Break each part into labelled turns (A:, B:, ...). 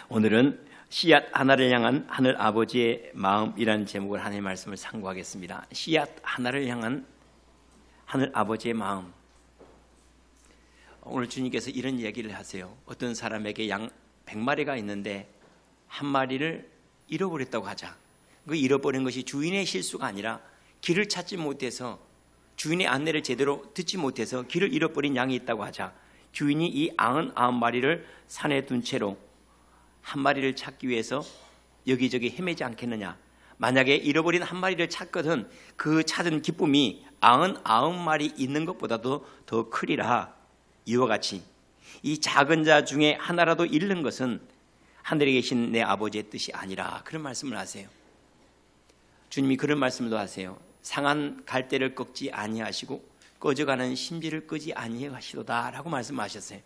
A: 오늘은 씨앗 하나를 향한 하늘 아버지의 마음이라는 제목을 하나님의 말씀을 상고하겠습니다. 씨앗 하나를 향한 하늘 아버지의 마음. 오늘 주님께서 이런 이야기를 하세요. 어떤 사람에게 양 100마리가 있는데 한 마리를 잃어버렸다고 하자. 그 잃어버린 것이 주인의 실수가 아니라 길을 찾지 못해서, 주인의 안내를 제대로 듣지 못해서 길을 잃어버린 양이 있다고 하자. 주인이 이 99마리를 산에 둔 채로 한 마리를 찾기 위해서 여기저기 헤매지 않겠느냐. 만약에 잃어버린 한 마리를 찾거든 그 찾은 기쁨이 99마리 있는 것보다도 더 크리라. 이와 같이 이 작은 자 중에 하나라도 잃는 것은 하늘에 계신 내 아버지의 뜻이 아니라, 그런 말씀을 하세요. 주님이 그런 말씀도 하세요. 상한 갈대를 꺾지 아니하시고 꺼져가는 심지를 끄지 아니하시도다 라고 말씀하셨어요.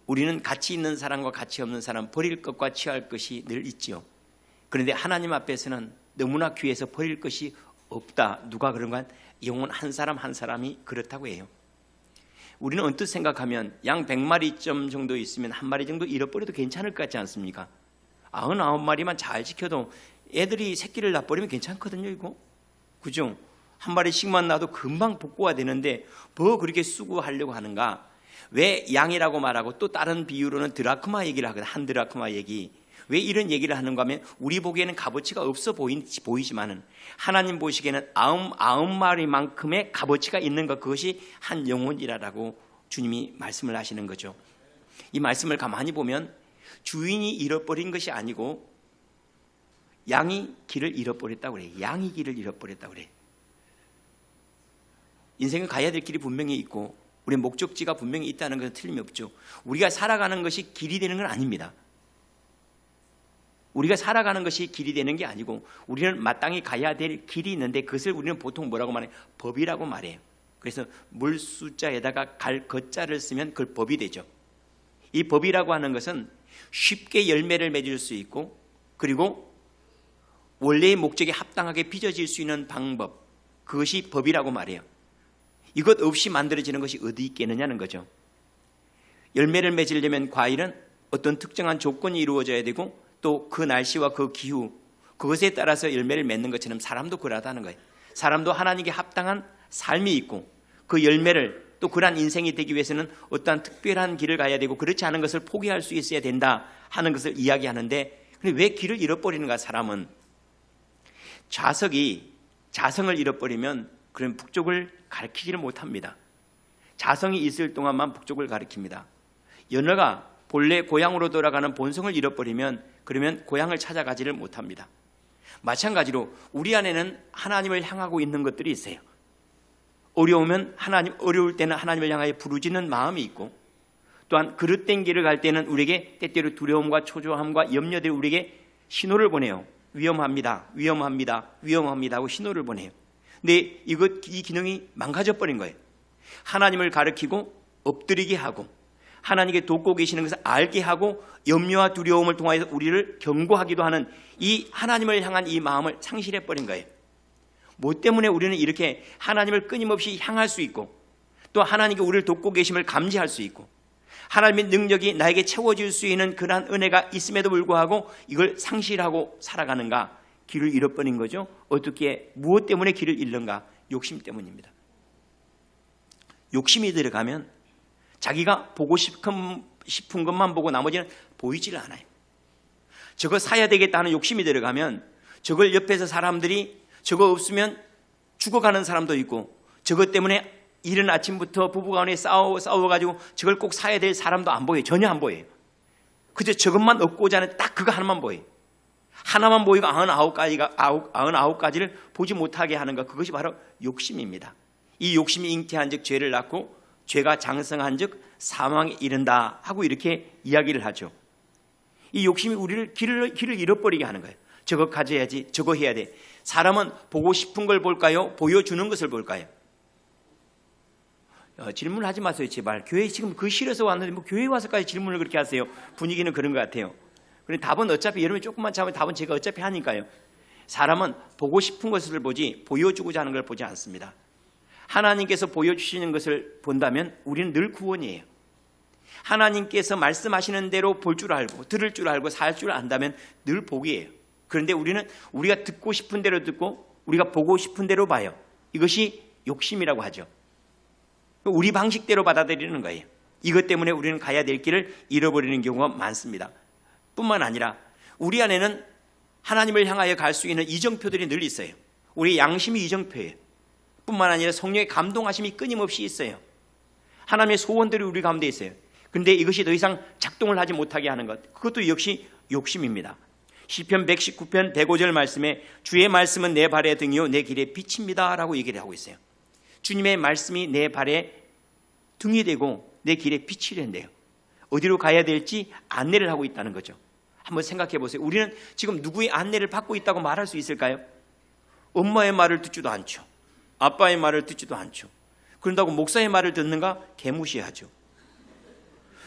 A: 우리는 가치 있는 사람과 가치 없는 사람, 버릴 것과 취할 것이 늘 있지요. 그런데 하나님 앞에서는 너무나 귀해서 버릴 것이 없다. 누가 그런가? 영혼 한 사람 한 사람이 그렇다고 해요. 우리는 언뜻 생각하면 양 100마리쯤 정도 있으면 한 마리 정도 잃어버려도 괜찮을 것 같지 않습니까? 99마리만 잘 지켜도 애들이 새끼를 낳아버리면 괜찮거든요, 이거. 그죠? 한 마리씩만 낳아도 금방 복구가 되는데 뭐 그렇게 수고하려고 하는가? 왜 양이라고 말하고 또 다른 비유로는 드라크마 얘기를 하거든. 한 드라크마 얘기. 왜 이런 얘기를 하는가 하면 우리 보기에는 값어치가 없어 보이지만은 하나님 보시기에는 99마리만큼의 값어치가 있는 것, 그것이 한 영혼이라고 주님이 말씀을 하시는 거죠. 이 말씀을 가만히 보면 주인이 잃어버린 것이 아니고 양이 길을 잃어버렸다고 그래요. 양이 길을 잃어버렸다고 그래요. 인생은 가야 될 길이 분명히 있고 우리의 목적지가 분명히 있다는 것은 틀림이 없죠. 우리가 살아가는 것이 길이 되는 건 아닙니다. 우리가 살아가는 것이 길이 되는 게 아니고 우리는 마땅히 가야 될 길이 있는데 그것을 우리는 보통 뭐라고 말해요? 법이라고 말해요. 그래서 물 숫자에다가 갈 거자를 쓰면 그걸 법이 되죠. 이 법이라고 하는 것은 쉽게 열매를 맺을 수 있고 그리고 원래의 목적에 합당하게 빚어질 수 있는 방법, 그것이 법이라고 말해요. 이것 없이 만들어지는 것이 어디 있겠느냐는 거죠. 열매를 맺으려면 과일은 어떤 특정한 조건이 이루어져야 되고 또 그 날씨와 그 기후, 그것에 따라서 열매를 맺는 것처럼 사람도 그러하다는 거예요. 사람도 하나님께 합당한 삶이 있고 그 열매를, 또 그러한 인생이 되기 위해서는 어떠한 특별한 길을 가야 되고 그렇지 않은 것을 포기할 수 있어야 된다 하는 것을 이야기하는데, 근데 왜 길을 잃어버리는가? 사람은 자성을 잃어버리면 그런 북쪽을 가리키지를 못합니다. 자성이 있을 동안만 북쪽을 가리킵니다. 연어가 본래 고향으로 돌아가는 본성을 잃어버리면 그러면 고향을 찾아가지를 못합니다. 마찬가지로 우리 안에는 하나님을 향하고 있는 것들이 있어요. 어려울 때는 하나님을 향하여 부르짖는 마음이 있고, 또한 그릇된 길을 갈 때는 우리에게 때때로 두려움과 초조함과 염려들이 우리에게 신호를 보내요. 위험합니다 하고 신호를 보내요. 근데 이 기능이 망가져 버린 거예요. 하나님을 가르치고 엎드리게 하고 하나님께 돕고 계시는 것을 알게 하고 염려와 두려움을 통하여서 우리를 경고하기도 하는 이 하나님을 향한 이 마음을 상실해 버린 거예요. 뭐 때문에 우리는 이렇게 하나님을 끊임없이 향할 수 있고 또 하나님께 우리를 돕고 계심을 감지할 수 있고 하나님의 능력이 나에게 채워질 수 있는 그러한 은혜가 있음에도 불구하고 이걸 상실하고 살아가는가? 길을 잃어버린 거죠. 어떻게, 무엇 때문에 길을 잃는가? 욕심 때문입니다. 욕심이 들어가면 자기가 보고 싶은 것만 보고 나머지는 보이질 않아요. 저거 사야 되겠다 하는 욕심이 들어가면 저걸 옆에서 사람들이 저거 없으면 죽어가는 사람도 있고, 저것 때문에 이른 아침부터 부부간에 싸워가지고 저걸 꼭 사야 될 사람도 안 보여요. 전혀 안 보여요. 그저 저것만 얻고자 하는 딱 그거 하나만 보여요. 하나만 보이고 99가지를 보지 못하게 하는 것, 그것이 바로 욕심입니다. 이 욕심이 잉태한 즉 죄를 낳고 죄가 장성한 즉 사망에 이른다 하고 이렇게 이야기를 하죠. 이 욕심이 우리를 길을 잃어버리게 하는 거예요. 저거 가져야지, 저거 해야 돼. 사람은 보고 싶은 걸 볼까요? 보여주는 것을 볼까요? 질문하지 마세요, 제발. 교회 지금 그 싫어서 왔는데 뭐 교회 와서까지 질문을 그렇게 하세요. 분위기는 그런 것 같아요. 그런데 답은 어차피 여러분이 조금만 참으면 답은 제가 어차피 하니까요. 사람은 보고 싶은 것을 보지 보여주고자 하는 걸 보지 않습니다. 하나님께서 보여주시는 것을 본다면 우리는 늘 구원이에요. 하나님께서 말씀하시는 대로 볼 줄 알고 들을 줄 알고 살 줄 안다면 늘 복이에요. 그런데 우리는 우리가 듣고 싶은 대로 듣고 우리가 보고 싶은 대로 봐요. 이것이 욕심이라고 하죠. 우리 방식대로 받아들이는 거예요. 이것 때문에 우리는 가야 될 길을 잃어버리는 경우가 많습니다. 뿐만 아니라 우리 안에는 하나님을 향하여 갈 수 있는 이정표들이 늘 있어요. 우리 양심이 이정표예요. 뿐만 아니라 성령의 감동하심이 끊임없이 있어요. 하나님의 소원들이 우리 가운데 있어요. 그런데 이것이 더 이상 작동을 하지 못하게 하는 것, 그것도 역시 욕심입니다. 시편 119편 105절 말씀에 주의 말씀은 내 발의 등이요 내 길의 빛입니다 라고 얘기를 하고 있어요. 주님의 말씀이 내 발의 등이 되고 내 길의 빛이 된대요. 어디로 가야 될지 안내를 하고 있다는 거죠. 한번 생각해 보세요. 우리는 지금 누구의 안내를 받고 있다고 말할 수 있을까요? 엄마의 말을 듣지도 않죠. 아빠의 말을 듣지도 않죠. 그런다고 목사의 말을 듣는가? 개무시하죠.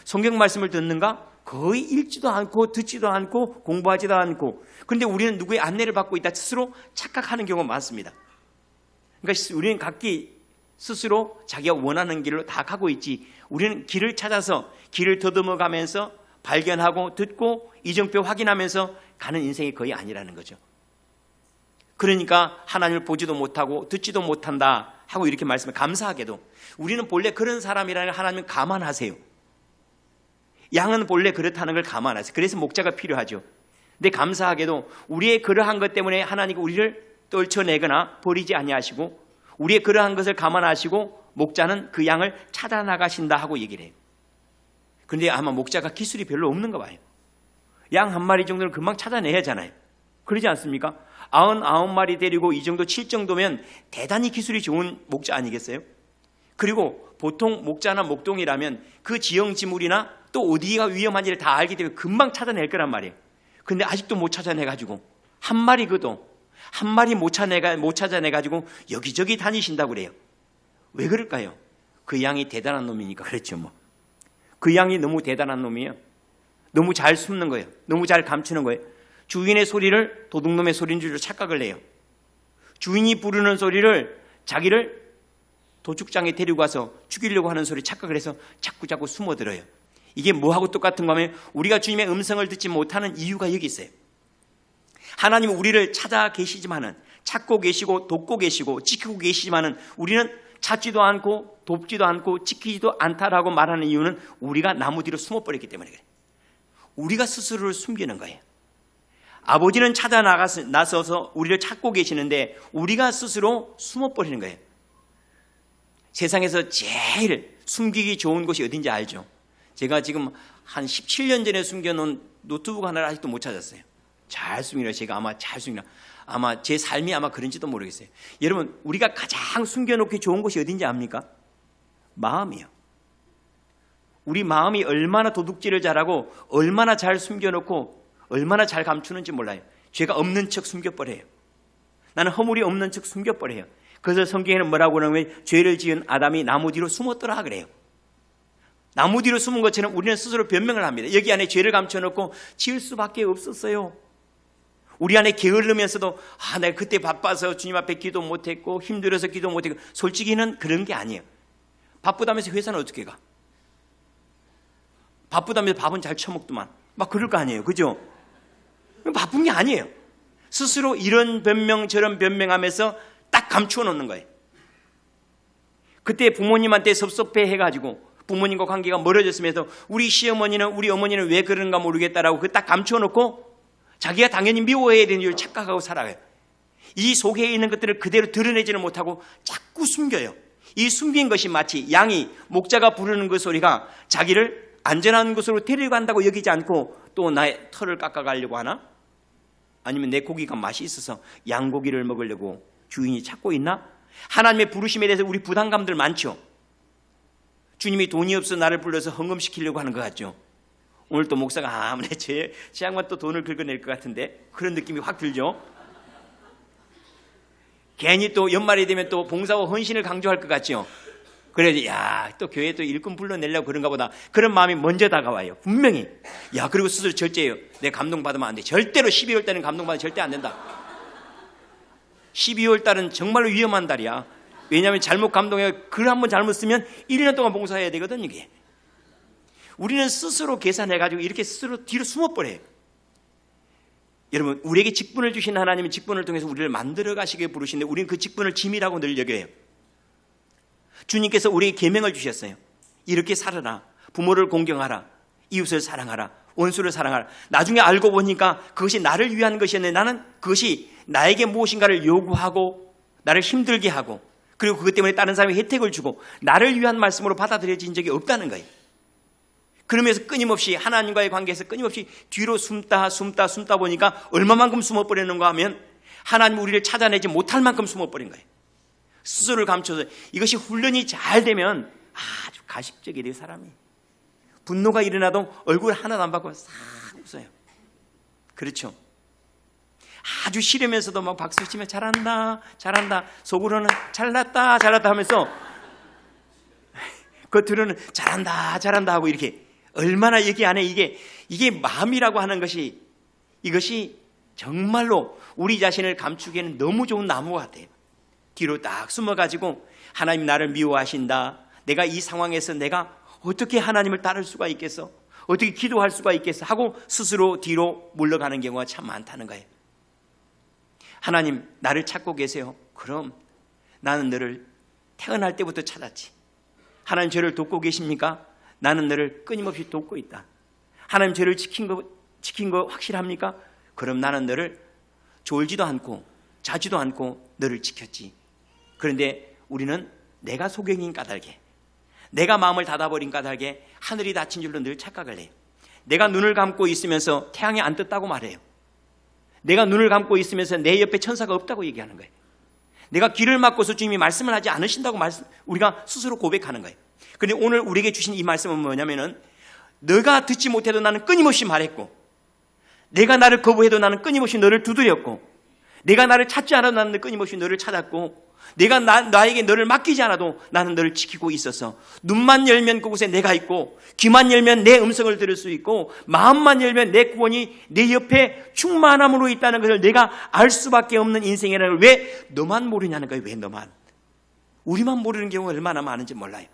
A: 성경 말씀을 듣는가? 거의 읽지도 않고 듣지도 않고 공부하지도 않고. 그런데 우리는 누구의 안내를 받고 있다 스스로 착각하는 경우가 많습니다. 그러니까 우리는 각기 스스로 자기가 원하는 길로 다 가고 있지, 우리는 길을 찾아서 길을 더듬어 가면서 발견하고 듣고 이정표 확인하면서 가는 인생이 거의 아니라는 거죠. 그러니까 하나님을 보지도 못하고 듣지도 못한다 하고 이렇게 말씀을, 감사하게도 우리는 본래 그런 사람이라는 걸 하나님은 감안하세요. 양은 본래 그렇다는 걸 감안하세요. 그래서 목자가 필요하죠. 근데 감사하게도 우리의 그러한 것 때문에 하나님이 우리를 떨쳐내거나 버리지 아니하시고 우리의 그러한 것을 감안하시고 목자는 그 양을 찾아 나가신다 하고 얘기를 해요. 그런데 아마 목자가 기술이 별로 없는가 봐요. 양 한 마리 정도는 금방 찾아내야 하잖아요. 그러지 않습니까? 99마리 데리고 이 정도 칠 정도면 대단히 기술이 좋은 목자 아니겠어요? 그리고 보통 목자나 목동이라면 그 지형지물이나 또 어디가 위험한지를 다 알기 때문에 금방 찾아낼 거란 말이에요. 근데 아직도 못 찾아내가지고 한 마리 못 찾아내가지고 여기저기 다니신다고 그래요. 왜 그럴까요? 그 양이 대단한 놈이니까 그렇죠 뭐. 그 양이 너무 대단한 놈이에요. 너무 잘 숨는 거예요. 너무 잘 감추는 거예요. 주인의 소리를 도둑놈의 소리인 줄 착각을 해요. 주인이 부르는 소리를 자기를 도축장에 데리고 가서 죽이려고 하는 소리 착각을 해서 자꾸 숨어들어요. 이게 뭐하고 똑같은 거면 우리가 주님의 음성을 듣지 못하는 이유가 여기 있어요. 하나님은 우리를 찾아 계시지만은, 찾고 계시고 돕고 계시고 지키고 계시지만은 우리는 찾지도 않고 돕지도 않고 지키지도 않다라고 말하는 이유는 우리가 나무 뒤로 숨어버렸기 때문에 그래요. 우리가 스스로를 숨기는 거예요. 아버지는 찾아 나서서 우리를 찾고 계시는데 우리가 스스로 숨어버리는 거예요. 세상에서 제일 숨기기 좋은 곳이 어딘지 알죠? 제가 지금 한 17년 전에 숨겨놓은 노트북 하나를 아직도 못 찾았어요. 잘 숨기라. 제가 아마 잘 숨기라. 아마 제 삶이 아마 그런지도 모르겠어요. 여러분, 우리가 가장 숨겨놓기 좋은 곳이 어딘지 압니까? 마음이요. 우리 마음이 얼마나 도둑질을 잘하고 얼마나 잘 숨겨놓고 얼마나 잘 감추는지 몰라요. 죄가 없는 척 숨겨버려요. 나는 허물이 없는 척 숨겨버려요. 그래서 성경에는 뭐라고 그러냐면 죄를 지은 아담이 나무 뒤로 숨었더라 그래요. 나무 뒤로 숨은 것처럼 우리는 스스로 변명을 합니다. 여기 안에 죄를 감춰놓고 지을 수밖에 없었어요. 우리 안에 게을르면서도 내가 그때 바빠서 주님 앞에 기도 못했고 힘들어서 기도 못했고, 솔직히는 그런 게 아니에요. 바쁘다면서 회사는 어떻게 가? 바쁘다면서 밥은 잘 처먹더만 막 그럴 거 아니에요. 그죠? 바쁜 게 아니에요. 스스로 이런 변명 저런 변명하면서 딱 감추어 놓는 거예요. 그때 부모님한테 섭섭해 해가지고 부모님과 관계가 멀어졌으면서 우리 시어머니는 우리 어머니는 왜 그런가 모르겠다라고 그 딱 감추어 놓고 자기가 당연히 미워해야 되는 줄 착각하고 살아가요. 이 속에 있는 것들을 그대로 드러내지는 못하고 자꾸 숨겨요. 이 숨긴 것이 마치 양이 목자가 부르는 그 소리가 자기를 안전한 곳으로 데려간다고 여기지 않고 또 나의 털을 깎아가려고 하나? 아니면 내 고기가 맛이 있어서 양고기를 먹으려고 주인이 찾고 있나? 하나님의 부르심에 대해서 우리 부담감들 많죠. 주님이 돈이 없어 나를 불러서 헌금시키려고 하는 것 같죠. 오늘 또 목사가 아무래 제 양반 또 돈을 긁어낼 것 같은데 그런 느낌이 확 들죠. 괜히 또 연말이 되면 또 봉사와 헌신을 강조할 것 같죠. 그래야지 또 교회에 또 일꾼 불러내려고 그런가 보다, 그런 마음이 먼저 다가와요. 분명히. 그리고 스스로 절제해요. 내 감동받으면 안 돼. 절대로 12월 달은 감동받으면 절대 안 된다. 12월 달은 정말로 위험한 달이야. 왜냐하면 잘못 감동해 글 한번 잘못 쓰면 1년 동안 봉사해야 되거든. 이게 우리는 스스로 계산해가지고 이렇게 스스로 뒤로 숨어버려요. 여러분, 우리에게 직분을 주신 하나님은 직분을 통해서 우리를 만들어 가시게 부르시는데 우리는 그 직분을 짐이라고 늘 여겨요. 주님께서 우리에게 계명을 주셨어요. 이렇게 살아라. 부모를 공경하라. 이웃을 사랑하라. 원수를 사랑하라. 나중에 알고 보니까 그것이 나를 위한 것이었는데 나는 그것이 나에게 무엇인가를 요구하고 나를 힘들게 하고 그리고 그것 때문에 다른 사람에게 혜택을 주고 나를 위한 말씀으로 받아들여진 적이 없다는 거예요. 그러면서 끊임없이 하나님과의 관계에서 끊임없이 뒤로 숨다 보니까 얼마만큼 숨어버리는가 하면 하나님 우리를 찾아내지 못할 만큼 숨어버린 거예요. 스스로를 감춰서. 이것이 훈련이 잘 되면 아주 가식적이 돼요. 사람이 분노가 일어나도 얼굴 하나도 안 받고 싹 웃어요. 그렇죠? 아주 싫으면서도 막 박수 치며 잘한다 속으로는 잘났다 하면서 겉으로는 잘한다 하고 이렇게 얼마나 여기 안에 이게 마음이라고 하는 것이 이것이 정말로 우리 자신을 감추기에는 너무 좋은 나무 같아요. 뒤로 딱 숨어가지고 하나님 나를 미워하신다. 내가 이 상황에서 내가 어떻게 하나님을 따를 수가 있겠어? 어떻게 기도할 수가 있겠어? 하고 스스로 뒤로 물러가는 경우가 참 많다는 거예요. 하나님 나를 찾고 계세요. 그럼 나는 너를 태어날 때부터 찾았지. 하나님 저를 돕고 계십니까? 나는 너를 끊임없이 돕고 있다. 하나님 저를 지킨 거 확실합니까? 그럼 나는 너를 졸지도 않고 자지도 않고 너를 지켰지. 그런데 우리는 내가 소경인 까닭에 내가 마음을 닫아버린 까닭에 하늘이 닫힌 줄로 늘 착각을 해요. 내가 눈을 감고 있으면서 태양이 안 떴다고 말해요. 내가 눈을 감고 있으면서 내 옆에 천사가 없다고 얘기하는 거예요. 내가 귀를 막고서 주님이 말씀을 하지 않으신다고 우리가 스스로 고백하는 거예요. 그런데 오늘 우리에게 주신 이 말씀은 뭐냐면은 너가 듣지 못해도 나는 끊임없이 말했고 내가 나를 거부해도 나는 끊임없이 너를 두드렸고 내가 나를 찾지 않아도 나는 끊임없이 너를 찾았고 내가 나에게 너를 맡기지 않아도 나는 너를 지키고 있었어. 눈만 열면 그곳에 내가 있고 귀만 열면 내 음성을 들을 수 있고 마음만 열면 내 구원이 내 옆에 충만함으로 있다는 것을 내가 알 수밖에 없는 인생이라는 걸 왜 너만 모르냐는 거예요. 왜 너만. 우리만 모르는 경우가 얼마나 많은지 몰라요.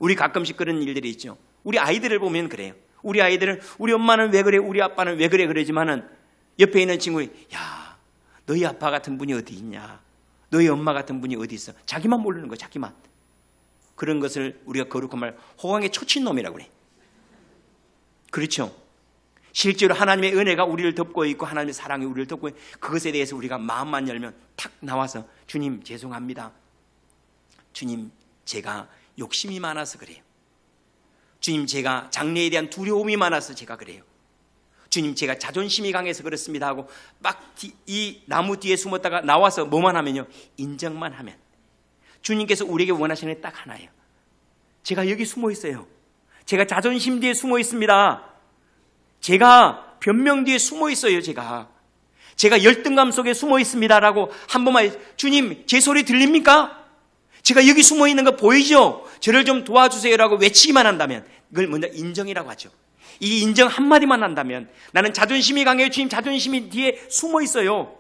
A: 우리 가끔씩 그런 일들이 있죠. 우리 아이들을 보면 그래요. 우리 아이들은 우리 엄마는 왜 그래 우리 아빠는 왜 그래 그러지만은 옆에 있는 친구가 야 너희 아빠 같은 분이 어디 있냐 너희 엄마 같은 분이 어디 있어. 자기만 모르는 거야. 자기만. 그런 것을 우리가 거룩한 말 호강의 초친놈이라고 그래. 그렇죠. 실제로 하나님의 은혜가 우리를 덮고 있고 하나님의 사랑이 우리를 덮고 있고 그것에 대해서 우리가 마음만 열면 탁 나와서 주님 죄송합니다. 주님 제가 욕심이 많아서 그래요. 주님 제가 장래에 대한 두려움이 많아서 제가 그래요. 주님 제가 자존심이 강해서 그렇습니다 하고 막 이 나무 뒤에 숨었다가 나와서 뭐만 하면요 인정만 하면 주님께서 우리에게 원하시는 게 딱 하나예요. 제가 여기 숨어 있어요. 제가 자존심 뒤에 숨어 있습니다. 제가 변명 뒤에 숨어 있어요. 제가 열등감 속에 숨어 있습니다라고 한 번만 주님 제 소리 들립니까? 제가 여기 숨어 있는 거 보이죠? 저를 좀 도와주세요라고 외치기만 한다면 그걸 먼저 인정이라고 하죠. 이 인정 한마디만 한다면 나는 자존심이 강해요. 주님 자존심이 뒤에 숨어 있어요.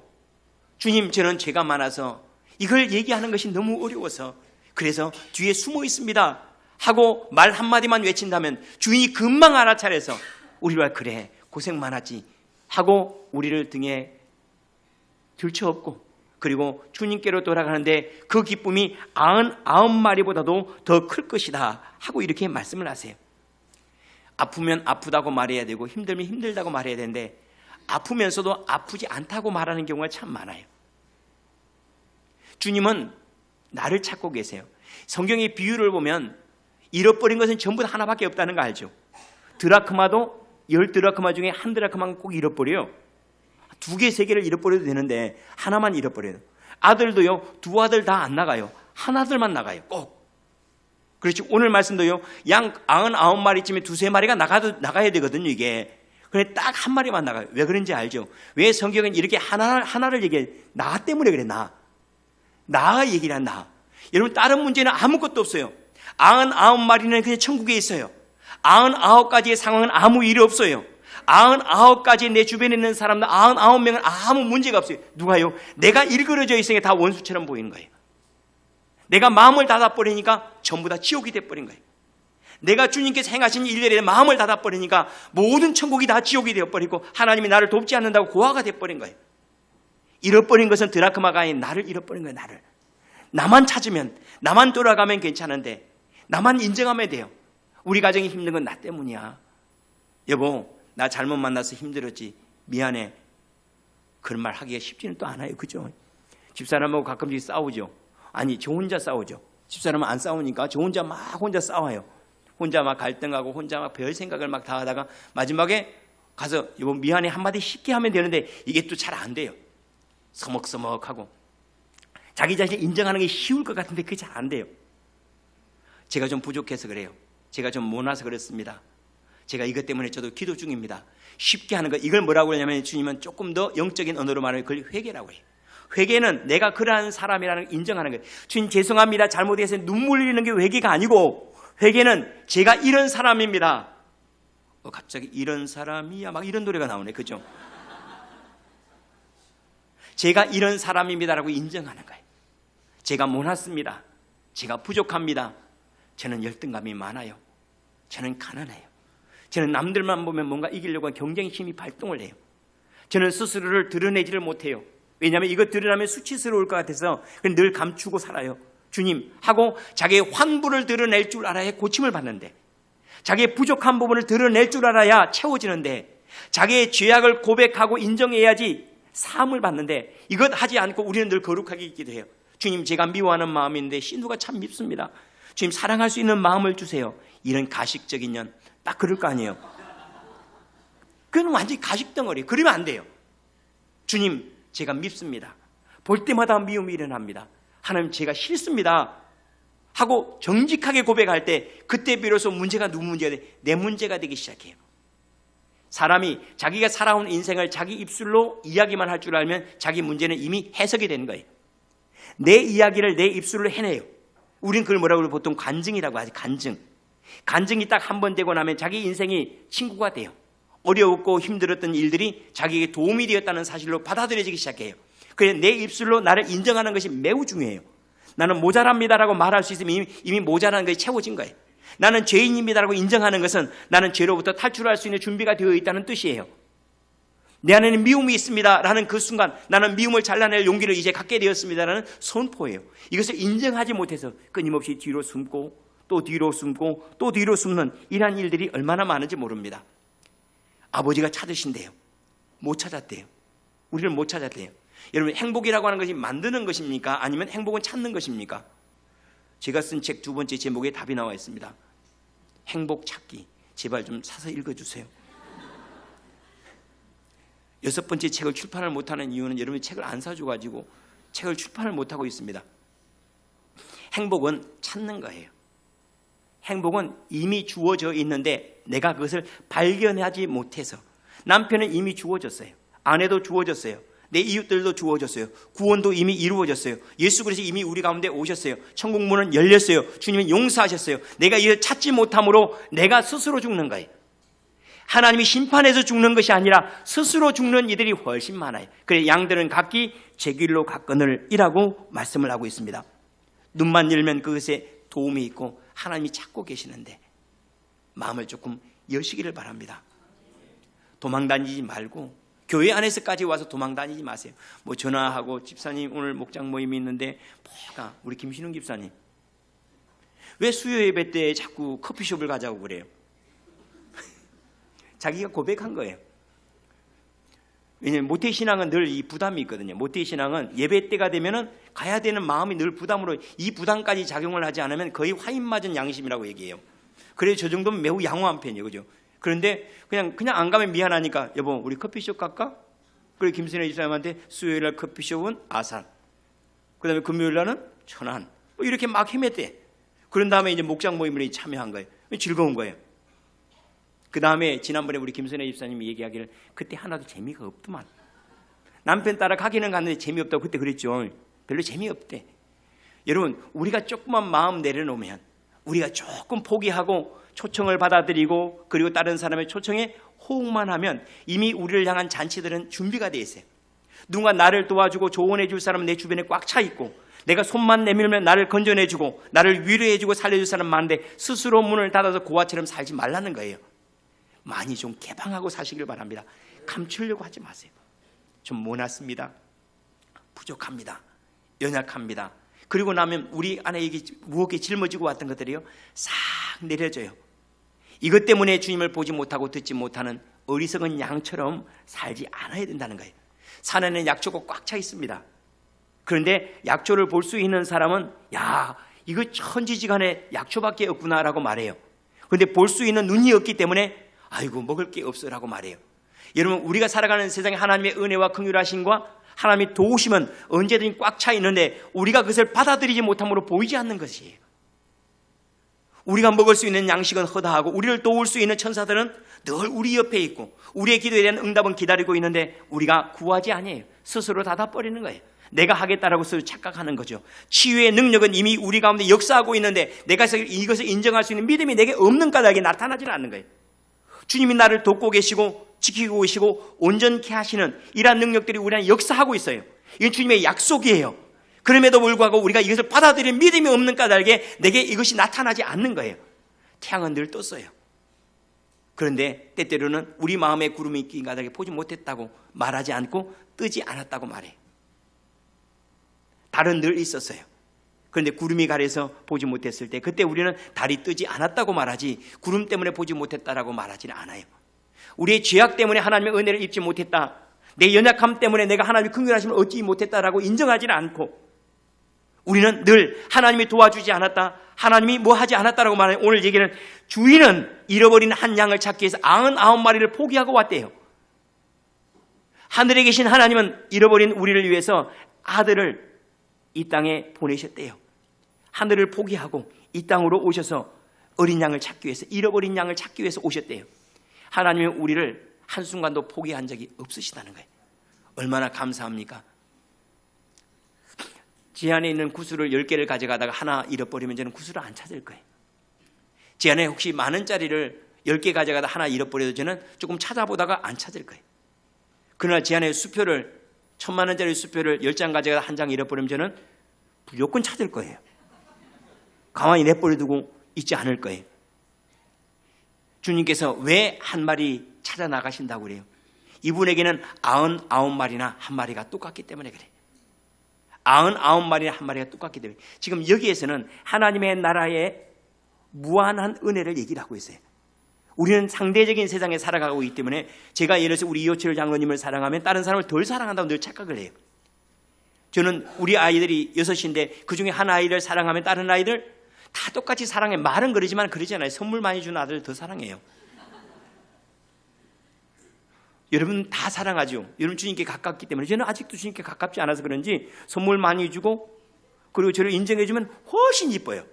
A: 주님 저는 죄가 많아서 이걸 얘기하는 것이 너무 어려워서 그래서 뒤에 숨어 있습니다 하고 말 한마디만 외친다면 주인이 금방 알아차려서 우리가 그래 고생 많았지 하고 우리를 등에 들쳐업고 그리고 주님께로 돌아가는데 그 기쁨이 99마리보다도 더 클 것이다 하고 이렇게 말씀을 하세요. 아프면 아프다고 말해야 되고 힘들면 힘들다고 말해야 되는데 아프면서도 아프지 않다고 말하는 경우가 참 많아요. 주님은 나를 찾고 계세요. 성경의 비유를 보면 잃어버린 것은 전부 다 하나밖에 없다는 거 알죠? 드라크마도 10드라크마 중에 1드라크마는 꼭 잃어버려요. 2개, 3개를 잃어버려도 되는데 하나만 잃어버려요. 아들도요 2아들 다 안 나가요. 하나들만 나가요. 꼭. 그렇죠. 오늘 말씀도요 양 99마리쯤에 2-3마리가 나가야 되거든요. 이게. 그런데 딱 한 마리만 나가요. 왜 그런지 알죠? 왜 성경은 이렇게 하나를 얘기해? 나 때문에 그래. 나가 얘기를 한 나. 여러분 다른 문제는 아무것도 없어요. 99마리는 그냥 천국에 있어요. 99가지의 상황은 아무 일이 없어요. 99가지 내 주변에 있는 사람들 99명은 아무 문제가 없어요. 누가요? 내가 일그러져 있으니까 다 원수처럼 보이는 거예요. 내가 마음을 닫아버리니까 전부 다 지옥이 돼버린 거예요. 내가 주님께서 행하신 일들에 마음을 닫아버리니까 모든 천국이 다 지옥이 되어버리고 하나님이 나를 돕지 않는다고 고아가 되어버린 거예요. 잃어버린 것은 드라크마가 아닌 나를 잃어버린 거예요. 나를. 나만 찾으면, 나만 돌아가면 괜찮은데 나만 인정하면 돼요. 우리 가정이 힘든 건 나 때문이야. 여보, 나 잘못 만나서 힘들었지. 미안해. 그런 말 하기가 쉽지는 또 않아요. 그죠? 집사람하고 가끔씩 싸우죠. 아니, 저 혼자 싸우죠. 집사람은 안 싸우니까 저 혼자 막 혼자 싸워요. 혼자 막 갈등하고 혼자 막 별 생각을 막 다 하다가 마지막에 가서 여보 미안해 한마디 쉽게 하면 되는데 이게 또 잘 안 돼요. 서먹서먹하고 자기 자신을 인정하는 게 쉬울 것 같은데 그게 잘 안 돼요. 제가 좀 부족해서 그래요. 제가 좀 못나서 그렇습니다. 제가 이것 때문에 저도 기도 중입니다. 쉽게 하는 거 이걸 뭐라고 하냐면 주님은 조금 더 영적인 언어로 말하면 그걸 회개라고 해요. 회개는 내가 그러한 사람이라는 걸 인정하는 거예요. 주님 죄송합니다. 잘못해서 눈물 흘리는 게 회개가 아니고 회개는 제가 이런 사람입니다. 갑자기 이런 사람이야 막 이런 노래가 나오네. 그죠? 제가 이런 사람입니다라고 인정하는 거예요. 제가 못났습니다. 제가 부족합니다. 저는 열등감이 많아요. 저는 가난해요. 저는 남들만 보면 뭔가 이기려고 경쟁심이 발동을 해요. 저는 스스로를 드러내지를 못해요. 왜냐하면 이거 드러나면 수치스러울 것 같아서 늘 감추고 살아요. 주님 하고 자기의 환부를 드러낼 줄 알아야 고침을 받는데, 자기의 부족한 부분을 드러낼 줄 알아야 채워지는데, 자기의 죄악을 고백하고 인정해야지 사함을 받는데 이것 하지 않고 우리는 늘 거룩하게 있기도 해요. 주님 제가 미워하는 마음인데 신우가 참 밉습니다. 주님 사랑할 수 있는 마음을 주세요. 이런 가식적인 년 딱 그럴 거 아니에요. 그건 완전히 가식덩어리. 그러면 안 돼요. 주님 제가 밉습니다. 볼 때마다 미움이 일어납니다. 하나님 제가 싫습니다 하고 정직하게 고백할 때 그때 비로소 문제가 누구 문제가 돼? 내 문제가 되기 시작해요. 사람이 자기가 살아온 인생을 자기 입술로 이야기만 할 줄 알면 자기 문제는 이미 해석이 되는 거예요. 내 이야기를 내 입술로 해내요. 우린 그걸 뭐라고 보통 간증이라고 하지. 간증이 딱 한 번 되고 나면 자기 인생이 친구가 돼요. 어려웠고 힘들었던 일들이 자기에게 도움이 되었다는 사실로 받아들여지기 시작해요. 그래서 내 입술로 나를 인정하는 것이 매우 중요해요. 나는 모자랍니다라고 말할 수 있으면 이미 모자라는 것이 채워진 거예요. 나는 죄인입니다라고 인정하는 것은 나는 죄로부터 탈출할 수 있는 준비가 되어 있다는 뜻이에요. 내 안에는 미움이 있습니다라는 그 순간 나는 미움을 잘라낼 용기를 이제 갖게 되었습니다라는 선포예요. 이것을 인정하지 못해서 끊임없이 뒤로 숨고 또 뒤로 숨고 또 뒤로 숨는 이러한 일들이 얼마나 많은지 모릅니다. 아버지가 찾으신대요. 못 찾았대요. 우리를 못 찾았대요. 여러분 행복이라고 하는 것이 만드는 것입니까? 아니면 행복은 찾는 것입니까? 제가 쓴 책 두 번째 제목에 답이 나와 있습니다. 행복 찾기. 제발 좀 사서 읽어주세요. 여섯 번째 책을 출판을 못하는 이유는 여러분이 책을 안 사줘가지고 책을 출판을 못하고 있습니다. 행복은 찾는 거예요. 행복은 이미 주어져 있는데 내가 그것을 발견하지 못해서. 남편은 이미 주어졌어요. 아내도 주어졌어요. 내 이웃들도 주어졌어요. 구원도 이미 이루어졌어요. 예수 그리스도 이미 우리 가운데 오셨어요. 천국 문은 열렸어요. 주님은 용서하셨어요. 내가 이를 찾지 못함으로 내가 스스로 죽는 거예요. 하나님이 심판해서 죽는 것이 아니라 스스로 죽는 이들이 훨씬 많아요. 그래서 양들은 각기 제 길로 갔거늘이라고 말씀을 하고 있습니다. 눈만 열면 그것에 도움이 있고 하나님이 찾고 계시는데 마음을 조금 여시기를 바랍니다. 도망다니지 말고 교회 안에서까지 와서 도망다니지 마세요. 뭐 전화하고 집사님 오늘 목장 모임이 있는데 뭐가 우리 김신웅 집사님 왜 수요 예배 때 자꾸 커피숍을 가자고 그래요? 자기가 고백한 거예요. 왜냐하면 모태신앙은 늘 이 부담이 있거든요. 모태신앙은 예배 때가 되면은 가야 되는 마음이 늘 부담으로 이 부담까지 작용을 하지 않으면 거의 화인 맞은 양심이라고 얘기해요. 그래서 저 정도면 매우 양호한 편이에요. 그죠? 그런데 그냥 안 가면 미안하니까 여보 우리 커피숍 갈까? 그래 김순애 집사님한테 수요일날 커피숍은 아산, 그 다음에 금요일날은 천안 뭐 이렇게 막 헤맸대. 그런 다음에 이제 목장 모임에 참여한 거예요. 즐거운 거예요. 그 다음에 지난번에 우리 김순애 집사님이 얘기하기를 그때 하나도 재미가 없더만. 남편 따라 가기는 갔는데 재미없다고 그때 그랬죠. 별로 재미없대. 여러분 우리가 조금만 마음 내려놓으면, 우리가 조금 포기하고 초청을 받아들이고 그리고 다른 사람의 초청에 호응만 하면 이미 우리를 향한 잔치들은 준비가 되어 있어요. 누군가 나를 도와주고 조언해 줄 사람은 내 주변에 꽉 차 있고 내가 손만 내밀면 나를 건져내주고 나를 위로해주고 살려줄 사람 많은데 스스로 문을 닫아서 고아처럼 살지 말라는 거예요. 많이 좀 개방하고 사시길 바랍니다. 감추려고 하지 마세요. 좀 모났습니다. 부족합니다. 연약합니다. 그리고 나면 우리 안에 무겁게 짊어지고 왔던 것들이요 싹 내려져요. 이것 때문에 주님을 보지 못하고 듣지 못하는 어리석은 양처럼 살지 않아야 된다는 거예요. 산에는 약초가 꽉 차 있습니다. 그런데 약초를 볼 수 있는 사람은 야, 이거 천지지간에 약초밖에 없구나라고 말해요. 그런데 볼 수 있는 눈이 없기 때문에 아이고 먹을 게 없어라고 말해요. 여러분, 우리가 살아가는 세상에 하나님의 은혜와 긍휼하심과 하나님의 도우심은 언제든지 꽉 차 있는데 우리가 그것을 받아들이지 못함으로 보이지 않는 것이에요. 우리가 먹을 수 있는 양식은 허다하고 우리를 도울 수 있는 천사들은 늘 우리 옆에 있고 우리의 기도에 대한 응답은 기다리고 있는데 우리가 구하지 아니에요. 스스로 닫아버리는 거예요. 내가 하겠다라고 스스로 착각하는 거죠. 치유의 능력은 이미 우리 가운데 역사하고 있는데 내가 이것을 인정할 수 있는 믿음이 내게 없는 까닭에 나타나지는 않는 거예요. 주님이 나를 돕고 계시고 지키고 계시고 온전케 하시는 이러한 능력들이 우리 안에 역사하고 있어요. 이건 주님의 약속이에요. 그럼에도 불구하고 우리가 이것을 받아들일 믿음이 없는 까닭에 내게 이것이 나타나지 않는 거예요. 태양은 늘 떴어요. 그런데 때때로는 우리 마음에 구름이 낀 까닭에 보지 못했다고 말하지 않고 뜨지 않았다고 말해요. 달은 늘 있었어요. 그런데 구름이 가려서 보지 못했을 때 그때 우리는 달이 뜨지 않았다고 말하지 구름 때문에 보지 못했다라고 말하지는 않아요. 우리의 죄악 때문에 하나님의 은혜를 입지 못했다, 내 연약함 때문에 내가 하나님의 긍휼하심을 얻지 못했다라고 인정하지는 않고 우리는 늘 하나님이 도와주지 않았다, 하나님이 뭐 하지 않았다라고 말해요. 오늘 얘기는 주인은 잃어버린 한 양을 찾기 위해서 99마리를 포기하고 왔대요. 하늘에 계신 하나님은 잃어버린 우리를 위해서 아들을 이 땅에 보내셨대요. 하늘을 포기하고 이 땅으로 오셔서 어린 양을 찾기 위해서, 잃어버린 양을 찾기 위해서 오셨대요. 하나님은 우리를 한순간도 포기한 적이 없으시다는 거예요. 얼마나 감사합니까? 제 안에 있는 구슬을 10개를 가져가다가 하나 잃어버리면 저는 구슬을 안 찾을 거예요. 제 안에 혹시 만 원짜리를 10개 가져가다 하나 잃어버려도 저는 조금 찾아보다가 안 찾을 거예요. 그러나 제 안에 수표를 1000만 원짜리 수표를 10장 가져가다 한 장 잃어버리면 저는 무조건 찾을 거예요. 가만히 내버려두고 있지 않을 거예요. 주님께서 왜 한 마리 찾아 나가신다고 그래요? 이분에게는 99마리나 한 마리가 똑같기 때문에 그래요. 99마리나 한 마리가 똑같기 때문에. 지금 여기에서는 하나님의 나라의 무한한 은혜를 얘기를 하고 있어요. 우리는 상대적인 세상에 살아가고 있기 때문에 제가 예를 들어서 우리 이호철 장로님을 사랑하면 다른 사람을 덜 사랑한다고 늘 착각을 해요. 저는 우리 아이들이 6인데 그중에 한 아이를 사랑하면 다른 아이들 다 똑같이 사랑해. 말은 그러지만 그러지 않아요. 선물 많이 주는 아들을 더 사랑해요. 여러분 다 사랑하죠. 여러분 주님께 가깝기 때문에. 저는 아직도 주님께 가깝지 않아서 그런지 선물 많이 주고 그리고 저를 인정해 주면 훨씬 이뻐요.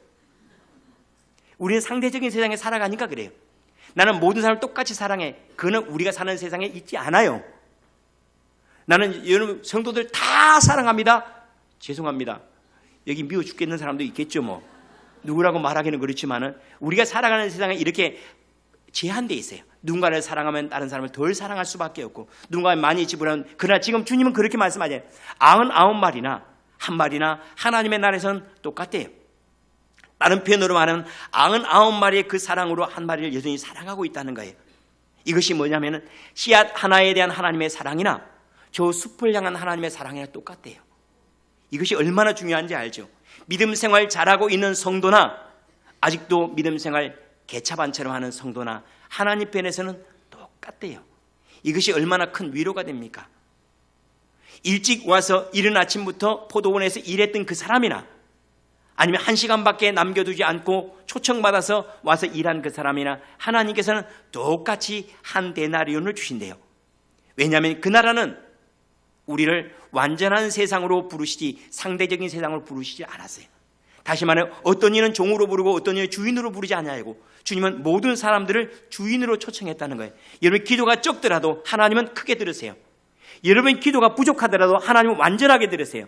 A: 우리는 상대적인 세상에 살아가니까 그래요. 나는 모든 사람을 똑같이 사랑해. 그거는 우리가 사는 세상에 있지 않아요. 나는 여러분 성도들 다 사랑합니다. 죄송합니다. 여기 미워 죽겠는 사람도 있겠죠 뭐. 누구라고 말하기는 그렇지만은 우리가 살아가는 세상에 이렇게 제한되어 있어요. 누군가를 사랑하면 다른 사람을 덜 사랑할 수밖에 없고 누군가를 많이 지불하면. 그러나 지금 주님은 그렇게 말씀하잖아요. 99마리나 한 마리나 하나님의 나라에서는 똑같대요. 다른 표현으로 말하면 99마리의 그 사랑으로 한 마리를 여전히 사랑하고 있다는 거예요. 이것이 뭐냐면은 씨앗 하나에 대한 하나님의 사랑이나 저 숲을 향한 하나님의 사랑이나 똑같대요. 이것이 얼마나 중요한지 알죠? 믿음 생활 잘하고 있는 성도나 아직도 믿음 생활 개차반처럼 하는 성도나 하나님 편에서는 똑같대요. 이것이 얼마나 큰 위로가 됩니까? 일찍 와서 이른 아침부터 포도원에서 일했던 그 사람이나 아니면 1시간밖에 남겨두지 않고 초청받아서 와서 일한 그 사람이나 하나님께서는 똑같이 한 데나리온을 주신대요. 왜냐하면 그 나라는 우리를 완전한 세상으로 부르시지 상대적인 세상으로 부르시지 않았어요. 다시 말해 어떤 이는 종으로 부르고 어떤 이는 주인으로 부르지 않냐고. 주님은 모든 사람들을 주인으로 초청했다는 거예요. 여러분 기도가 적더라도 하나님은 크게 들으세요. 여러분 기도가 부족하더라도 하나님은 완전하게 들으세요.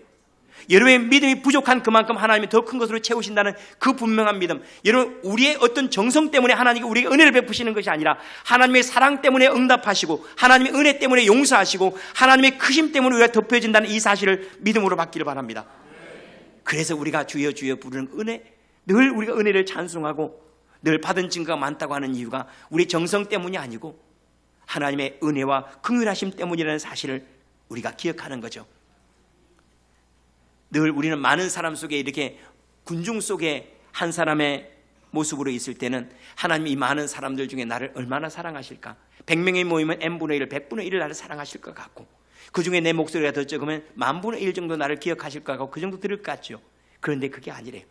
A: 여러분의 믿음이 부족한 그만큼 하나님이 더 큰 것으로 채우신다는 그 분명한 믿음. 여러분 우리의 어떤 정성 때문에 하나님이 우리에게 은혜를 베푸시는 것이 아니라 하나님의 사랑 때문에 응답하시고 하나님의 은혜 때문에 용서하시고 하나님의 크심 때문에 우리가 덮여진다는 이 사실을 믿음으로 받기를 바랍니다. 그래서 우리가 주여 주여 부르는 은혜, 늘 우리가 은혜를 찬송하고 늘 받은 증거가 많다고 하는 이유가 우리 정성 때문이 아니고 하나님의 은혜와 긍휼하심 때문이라는 사실을 우리가 기억하는 거죠. 늘 우리는 많은 사람 속에 이렇게 군중 속에 한 사람의 모습으로 있을 때는 하나님이 이 많은 사람들 중에 나를 얼마나 사랑하실까? 100명이 모이면 n분의 1, 100분의 1을 나를 사랑하실 것 같고, 그 중에 내 목소리가 더 적으면 10,000분의 1 정도 나를 기억하실 것 같고, 그 정도 들을 것 같죠. 그런데 그게 아니래요.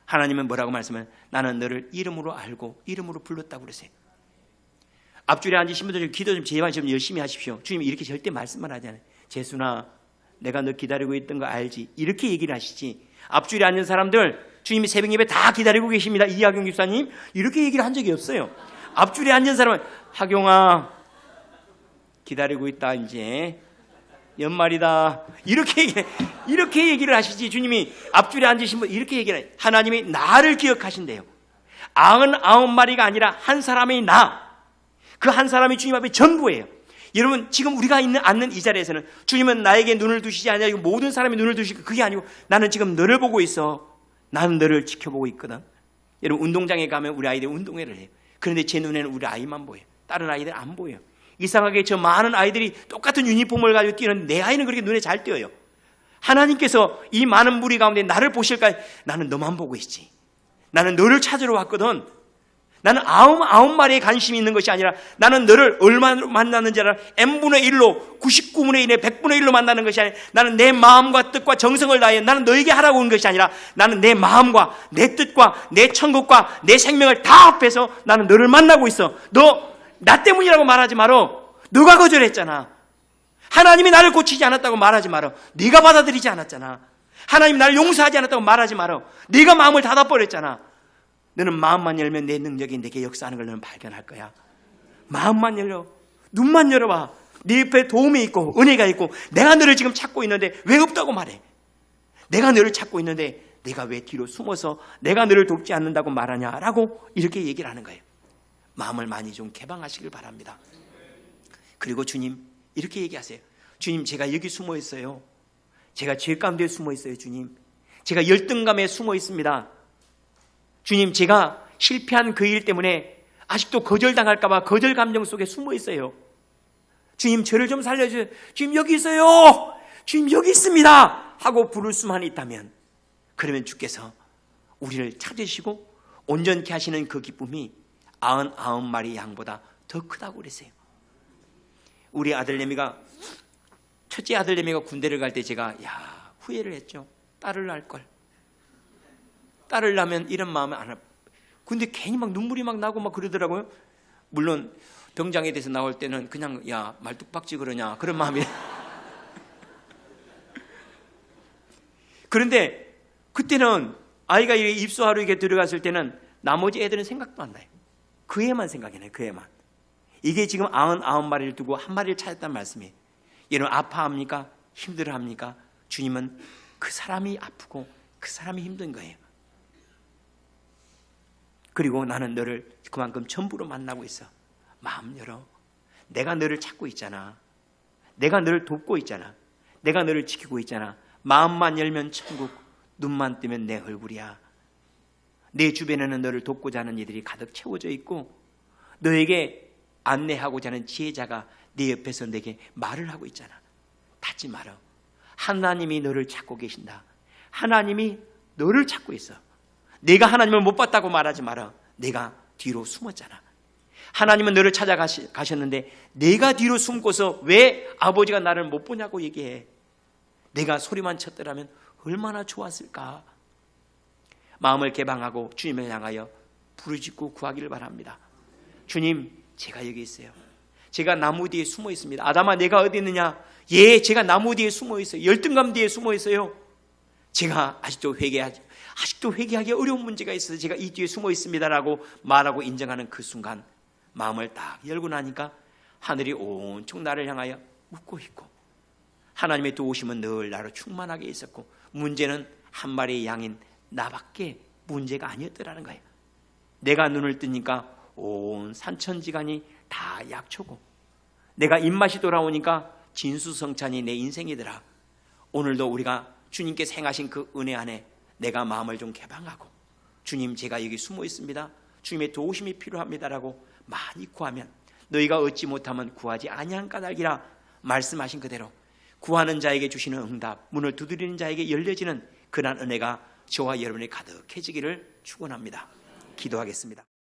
A: 하나님은 뭐라고 말씀하면 나는 너를 이름으로 알고 이름으로 불렀다고 그러세요. 앞줄에 앉으신 분들 기도 좀 제발 좀 열심히 하십시오. 주님이 이렇게 절대 말씀만 하잖아요. 재순아, 내가 너 기다리고 있던 거 알지? 이렇게 얘기를 하시지. 앞줄에 앉은 사람들 주님이 새벽 예배 다 기다리고 계십니다. 이하경 집사님 이렇게 얘기를 한 적이 없어요. 앞줄에 앉은 사람은 하경아 기다리고 있다, 이제 연말이다, 이렇게 얘기를 하시지. 주님이 앞줄에 앉으신 분 이렇게 얘기를 해요. 하나님이 나를 기억하신대요. 99마리가 아니라 한 사람의 나, 그 한 사람이 주님 앞에 전부예요. 여러분, 지금 우리가 앉는 이 자리에서는 주님은 나에게 눈을 두시지 않냐, 모든 사람이 눈을 두시고, 그게 아니고 나는 지금 너를 보고 있어. 나는 너를 지켜보고 있거든. 여러분, 운동장에 가면 우리 아이들이 운동회를 해요. 그런데 제 눈에는 우리 아이만 보여요. 다른 아이들 안 보여요. 이상하게 저 많은 아이들이 똑같은 유니폼을 가지고 뛰는데 내 아이는 그렇게 눈에 잘 띄어요. 하나님께서 이 많은 무리 가운데 나를 보실까? 나는 너만 보고 있지. 나는 너를 찾으러 왔거든. 나는 99마리에 관심이 있는 것이 아니라 나는 너를 얼마나 만나는지 알아. n분의 1로, 99분의 1에 100분의 1로 만나는 것이 아니라 나는 내 마음과 뜻과 정성을 다해 나는 너에게 하라고 온 것이 아니라 나는 내 마음과 내 뜻과 내 천국과 내 생명을 다 합해서 나는 너를 만나고 있어. 너 나 때문이라고 말하지 마라. 너가 거절했잖아. 하나님이 나를 고치지 않았다고 말하지 마라. 네가 받아들이지 않았잖아. 하나님이 나를 용서하지 않았다고 말하지 마라. 네가 마음을 닫아버렸잖아. 너는 마음만 열면 내 능력이 내게 역사하는 걸 너는 발견할 거야. 마음만 열려, 눈만 열어봐. 네 옆에 도움이 있고 은혜가 있고 내가 너를 지금 찾고 있는데 왜 없다고 말해? 내가 너를 찾고 있는데 내가 왜 뒤로 숨어서 내가 너를 돕지 않는다고 말하냐라고 이렇게 얘기를 하는 거예요. 마음을 많이 좀 개방하시길 바랍니다. 그리고 주님 이렇게 얘기하세요. 주님, 제가 여기 숨어 있어요. 제가 죄 가운데 숨어 있어요. 주님, 제가 열등감에 숨어 있습니다. 주님, 제가 실패한 그 일 때문에 아직도 거절당할까 봐 거절 감정 속에 숨어 있어요. 주님, 저를 좀 살려주세요. 주님, 여기 있어요. 주님, 여기 있습니다 하고 부를 수만 있다면, 그러면 주께서 우리를 찾으시고 온전케 하시는 그 기쁨이 99마리 양보다 더 크다고 그랬어요. 우리 아들내미가, 첫째 아들내미가 군대를 갈 때 제가 후회를 했죠. 딸을 낳을 걸. 딸을 낳으면 이런 마음이 안 와. 근데 괜히 막 눈물이 막 나고 막 그러더라고요. 물론 병장에 대해서 나올 때는 그냥 말뚝박지 그러냐 그런 마음이. 그런데 그때는 아이가 입소하러 이게 들어갔을 때는 나머지 애들은 생각도 안 나요. 그 애만 생각이 나요. 그 애만. 이게 지금 99마리를 두고 한 마리를 찾았단 말씀이에요. 여러분, 아파합니까? 힘들어합니까? 주님은 그 사람이 아프고 그 사람이 힘든 거예요. 그리고 나는 너를 그만큼 전부로 만나고 있어. 마음 열어. 내가 너를 찾고 있잖아. 내가 너를 돕고 있잖아. 내가 너를 지키고 있잖아. 마음만 열면 천국, 눈만 뜨면 내 얼굴이야. 내 주변에는 너를 돕고자 하는 이들이 가득 채워져 있고 너에게 안내하고자 하는 지혜자가 네 옆에서 내게 말을 하고 있잖아. 닫지 마라. 하나님이 너를 찾고 계신다. 하나님이 너를 찾고 있어. 내가 하나님을 못 봤다고 말하지 마라. 내가 뒤로 숨었잖아. 하나님은 너를 찾아가셨는데 내가 뒤로 숨고서 왜 아버지가 나를 못 보냐고 얘기해. 내가 소리만 쳤더라면 얼마나 좋았을까. 마음을 개방하고 주님을 향하여 부르짖고 구하기를 바랍니다. 주님, 제가 여기 있어요. 제가 나무 뒤에 숨어 있습니다. 아담아, 내가 어디 있느냐? 예, 제가 나무 뒤에 숨어 있어요. 열등감 뒤에 숨어 있어요. 제가 아직도 회개하기 어려운 문제가 있어서 제가 이 뒤에 숨어 있습니다라고 말하고 인정하는 그 순간 마음을 딱 열고 나니까 하늘이 온통 나를 향하여 웃고 있고 하나님의 도우심은 늘 나로 충만하게 있었고 문제는 한 마리의 양인 나밖에 문제가 아니었더라는 거예요. 내가 눈을 뜨니까 온 산천지간이 다 약초고 내가 입맛이 돌아오니까 진수성찬이 내 인생이더라. 오늘도 우리가 주님께서 행하신 그 은혜 안에 내가 마음을 좀 개방하고 주님 제가 여기 숨어 있습니다, 주님의 도우심이 필요합니다라고 많이 구하면 너희가 얻지 못하면 구하지 아니한 까닭이라 말씀하신 그대로 구하는 자에게 주시는 응답, 문을 두드리는 자에게 열려지는 그러한 은혜가 저와 여러분이 가득해지기를 축원합니다. 기도하겠습니다.